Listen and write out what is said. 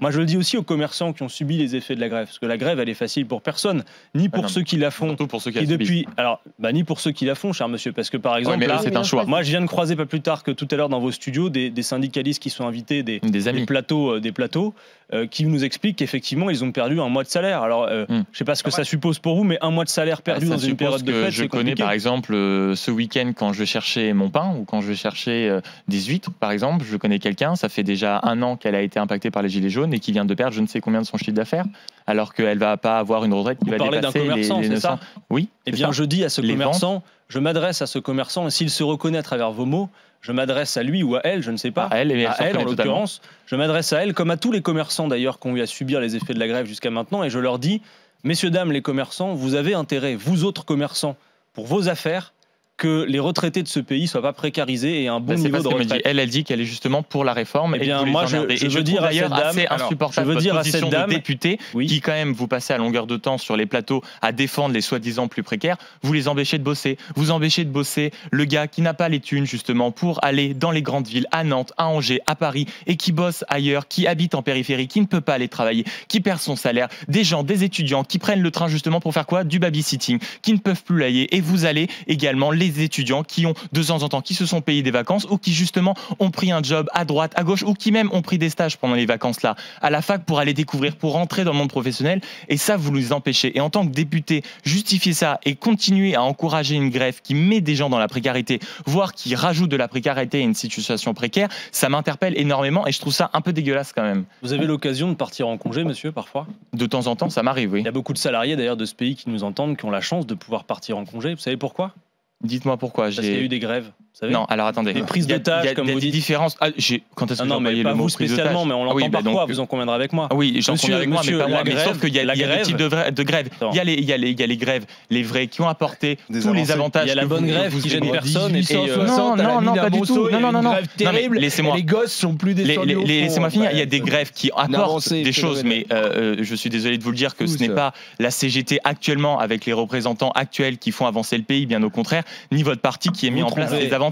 Moi, je le dis aussi aux commerçants qui ont subi les effets de la grève, parce que la grève, elle est facile pour personne, ni pour ceux qui la font, surtout pour ceux qui depuis. Alors, ni pour ceux qui la font, cher monsieur, parce que par exemple, mais là, c'est un choix. Moi, je viens de croiser pas plus tard que tout à l'heure dans vos studios des syndicalistes qui sont invités, des plateaux, qui nous expliquent qu'effectivement, ils ont perdu un mois de salaire. Alors, je ne sais pas ce que ça suppose pour vous, mais un mois de salaire perdu dans une période de fête, je connais par exemple ce week-end quand je cherchais mon pain ou quand je cherchais des huîtres, par exemple, je connais quelqu'un, ça fait déjà 1 an qu'elle a été impactée par les gilets jaunes et qui vient de perdre je ne sais combien de son chiffre d'affaires, alors qu'elle va pas avoir une retraite qui va dépasser d'un commerçant, les 900. Oui. Eh bien, je dis à ce commerçant, je m'adresse à ce commerçant, et s'il se reconnaît à travers vos mots, je m'adresse à lui ou à elle, je ne sais pas, à elle en l'occurrence, je m'adresse à elle, comme à tous les commerçants d'ailleurs qui ont eu à subir les effets de la grève jusqu'à maintenant, et je leur dis, messieurs, dames, les commerçants, vous avez intérêt, vous autres commerçants, pour vos affaires, que les retraités de ce pays ne soient pas précarisés et un bon niveau de retraite. Elle dit qu'elle est justement pour la réforme. Eh bien, moi, je veux dire à cette dame, assez insupportable votre position de député qui, quand même, vous passez à longueur de temps sur les plateaux à défendre les soi-disant plus précaires. Vous les empêchez de bosser. Vous empêchez de bosser le gars qui n'a pas les thunes, justement, pour aller dans les grandes villes, à Nantes, à Angers, à Paris, et qui bosse ailleurs, qui habite en périphérie, qui ne peut pas aller travailler, qui perd son salaire. Des gens, des étudiants qui prennent le train, justement, pour faire quoi? Du babysitting, qui ne peuvent plus l'ailler. Et vous allez également les étudiants qui ont de temps en temps, qui se sont payés des vacances ou qui justement ont pris un job à droite, à gauche ou qui même ont pris des stages pendant les vacances là à la fac pour aller découvrir, pour rentrer dans le monde professionnel, et ça vous les empêchez. Et en tant que député, justifier ça et continuer à encourager une grève qui met des gens dans la précarité, voire qui rajoute de la précarité à une situation précaire, ça m'interpelle énormément et je trouve ça un peu dégueulasse quand même. Vous avez l'occasion de partir en congé, monsieur, parfois? De temps en temps, ça m'arrive, oui. Il y a beaucoup de salariés d'ailleurs de ce pays qui nous entendent, qui ont la chance de pouvoir partir en congé. Vous savez pourquoi? Dites-moi pourquoi. Parce qu'il y a eu des grèves. Vous savez, non, alors attendez. Des prises d'otages, comme vous dites. Différences. Quand est-ce que vous employez le mot prise d'otage? Spécialement, mais on l'entend parfois. Vous en conviendrez avec moi. Oui, j'en conviens avec moi, mais pas moi. Mais sauf qu'il y a deux types de grèves. Il y a les grèves, les vraies, qui ont apporté tous les avantages. Il y a la bonne grève qui gêne personne. Non, pas du tout. Non. Terrible. Laissez-moi. Les gosses sont plus descendus. Laissez-moi finir. Il y a des grèves qui apportent des choses, mais je suis désolé de vous le dire que ce n'est pas la CGT actuellement avec les représentants actuels qui font avancer le pays, bien au contraire, ni votre parti qui a mis en place les avantages.